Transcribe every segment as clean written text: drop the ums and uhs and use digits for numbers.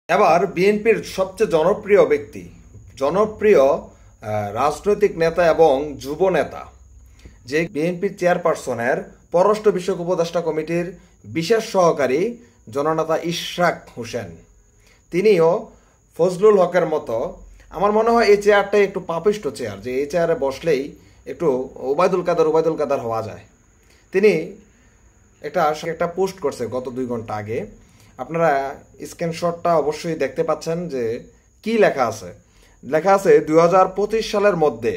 এবার বিএনপির সবচেয়ে জনপ্রিয় ব্যক্তি, জনপ্রিয় রাজনৈতিক নেতা এবং যুব নেতা, যে বিএনপির চেয়ারপারসনের পররাষ্ট্র বিষয়ক উপদেষ্টা কমিটির বিশেষ সহকারী জননেতা ইশরাক হোসেন, তিনিও ফজলুল হকের মতো আমার মনে হয় এই চেয়ারটাই একটু পাপিষ্ট চেয়ার, যে এই চেয়ারে বসলেই একটু ওবায়দুল কাদের হওয়া যায়। তিনি একটা পোস্ট করছে গত 2 ঘন্টা আগে। আপনারা স্ক্রিনশটটা অবশ্যই দেখতে পাচ্ছেন যে কি লেখা আছে। লেখা আছে 2025 সালের মধ্যে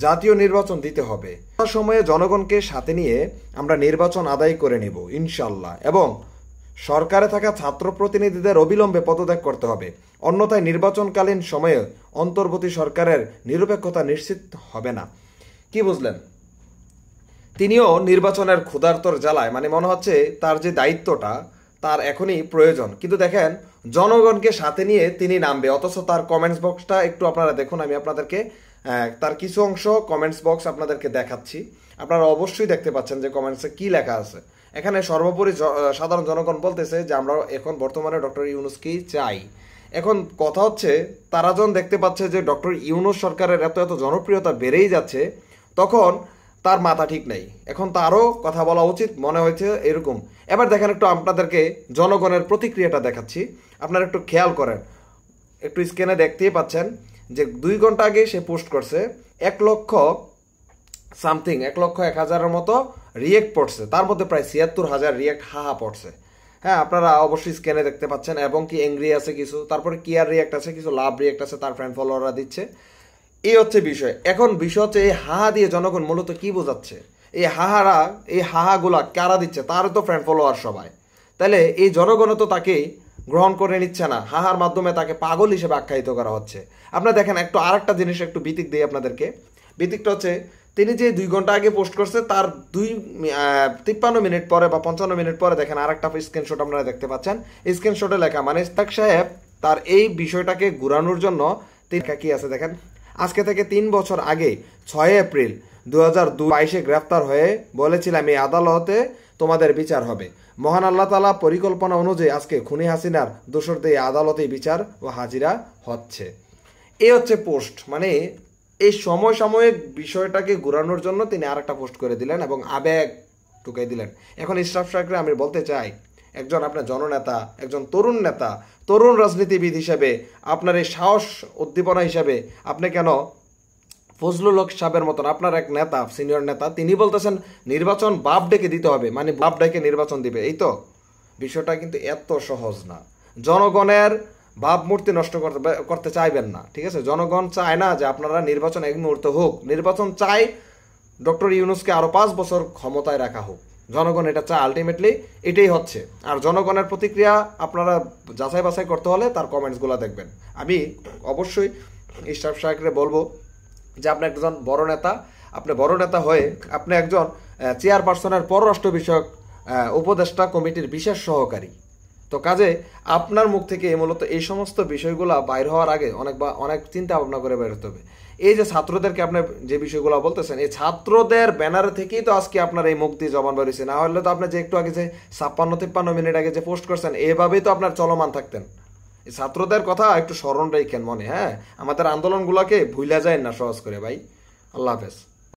জাতীয় নির্বাচন দিতে হবে। সময়ে জনগণকে সাথে নিয়ে আমরা নির্বাচন আদায় করে নেব ইনশাল্লাহ, এবং সরকারে থাকা ছাত্র প্রতিনিধিদের অবিলম্বে পদত্যাগ করতে হবে, অন্যথায় নির্বাচনকালীন সময়ে অন্তর্বর্তী সরকারের নিরপেক্ষতা নিশ্চিত হবে না। কি বুঝলেন? তিনিও নির্বাচনের ক্ষুধার্তর জ্বালায়, মানে মনে হচ্ছে তার যে দায়িত্বটা তার এখনই প্রয়োজন, কিন্তু দেখেন জনগণকে সাথে নিয়ে তিনি নামবে, অথচ তার কমেন্টস বক্সটা একটু আপনারা দেখুন। আমি আপনাদেরকে তার কিছু অংশ কমেন্টস বক্স আপনাদেরকে দেখাচ্ছি। আপনারা অবশ্যই দেখতে পাচ্ছেন যে কমেন্টসে কি লেখা আছে। এখানে সর্বোপরি সাধারণ জনগণ বলতেছে যে আমরা এখন বর্তমানে ডক্টর ইউনূসকেই চাই। এখন কথা হচ্ছে, তারা যখন দেখতে পাচ্ছে যে ডক্টর ইউনূস সরকারের এত এত জনপ্রিয়তা বেড়েই যাচ্ছে, তখন তার মাথা ঠিক নেই, এখন তারও কথা বলা উচিত মনে হয়েছে এরকম। এবার দেখেন, একটু আপনাদেরকে জনগণের প্রতিক্রিয়াটা দেখাচ্ছি, আপনারা একটু খেয়াল করেন। একটু স্ক্রিনে দেখতেই পাচ্ছেন যে 2 ঘন্টা আগে সে পোস্ট করছে 1,01,000 মতো রিয়েক্ট পড়ছে, তার মধ্যে প্রায় 76,000 রিয়েক্ট হাহা পড়ছে। হ্যাঁ, আপনারা অবশ্যই স্ক্রিনে দেখতে পাচ্ছেন, এবং কি এংরি আছে কিছু, তারপরে কেয়ার রিয়েক্ট আছে, কিছু লাভ রিয়েক্ট আছে, তার ফ্রেন্ড ফলোয়াররা দিচ্ছে। এই হচ্ছে বিষয়। এখন বিষয় হচ্ছে এই হাহা দিয়ে জনগণ মূলত কি বোঝাচ্ছে, এই হাহাগুলা কারা দিচ্ছে, তার তো ফ্রেন্ড ফলোয়ার সবাই। তাহলে এই জনগণও তো তাকে গ্রহণ করে নিচ্ছে না, হাহার মাধ্যমে তাকে পাগল হিসেবে আখ্যায়িত করা হচ্ছে। আপনারা দেখেন, একটু আরেকটা জিনিস একটু বিতিক দিই আপনাদেরকে। বিতিকটা হচ্ছে, তিনি যে 2 ঘন্টা আগে পোস্ট করছে তার 53 মিনিট পরে বা 55 মিনিট পরে দেখেন আরেকটা স্ক্রিনশট আপনারা দেখতে পাচ্ছেন। স্ক্রিনশটে লেখা, মানে ইশরাক সাহেব তার এই বিষয়টাকে ঘুরানোর জন্য তিনি কি আছে দেখেন, আজকে থেকে 3 বছর আগে 6 এপ্রিল 2022 গ্রেফতার হয়ে বলেছিলাম এই আদালতে তোমাদের বিচার হবে। মহান আল্লাহ তাআলা পরিকল্পনা অনুযায়ী আজকে খুনি হাসিনার দোষরদের আদালতে বিচার ও হাজিরা হচ্ছে। এই হচ্ছে পোস্ট, মানে এই সমসাময়িক বিষয়টাকে ঘুরানোর জন্য তিনি আরেকটা পোস্ট করে দিলেন এবং আবেগ ঢুকাই দিলেন। এখন ইশরাক সাহেবকে আমি বলতে চাই, একজন আপনার জননেতা, একজন তরুণ নেতা, তরুণ রাজনীতিবিদ হিসেবে আপনার এই সাহস উদ্দীপনা হিসাবে আপনি কেন ফজলুল হক সাহেবের মতন আপনার এক নেতা, সিনিয়র নেতা, তিনি বলতেছেন নির্বাচন বাপ ডেকে দিতে হবে, মানে বাপ ডেকে নির্বাচন দিবে। এই তো বিষয়টা কিন্তু এত সহজ না। জনগণের ভাবমূর্তি নষ্ট করতে চাইবেন না, ঠিক আছে? জনগণ চায় না যে আপনারা নির্বাচন এক মুহূর্তে হোক, নির্বাচন চাই ডক্টর ইউনূসকে আরো 5 বছর ক্ষমতায় রাখা হোক। জনগণ এটা চায়, আলটিমেটলি এটাই হচ্ছে। আর জনগণের প্রতিক্রিয়া আপনারা যাচাই বাছাই করতে হলে তার কমেন্টসগুলো দেখবেন। আমি অবশ্যই ইশরাক সাহেবকে বলবো যে আপনি একজন বড় নেতা, আপনি বড় নেতা হয়ে আপনি একজন চেয়ারপারসনের পররাষ্ট্র বিষয়ক উপদেষ্টা কমিটির বিশেষ সহকারী, তো কাজে আপনার মুখ থেকে মূলত এই সমস্ত বিষয়গুলো বাইর হওয়ার আগে অনেক চিন্তা ভাবনা করে বের হতে হবে। এই যে ছাত্রদেরকে আপনি যে বিষয়গুলো বলতেছেন, এই ছাত্রদের ব্যানার থেকেই তো আজকে আপনার এই মুখ দিয়ে জবান বেরিয়েছে, না হলে তো আপনি যে একটু আগে যে 56-53 মিনিট আগে যে পোস্ট করছেন, এভাবেই তো আপনার চলমান থাকতেন। এই ছাত্রদের কথা একটু স্মরণ রাখেন মনে, হ্যাঁ? আমাদের আন্দোলনগুলোকে ভুলে যায় না সহজ করে ভাই। আল্লাহ হাফেজ।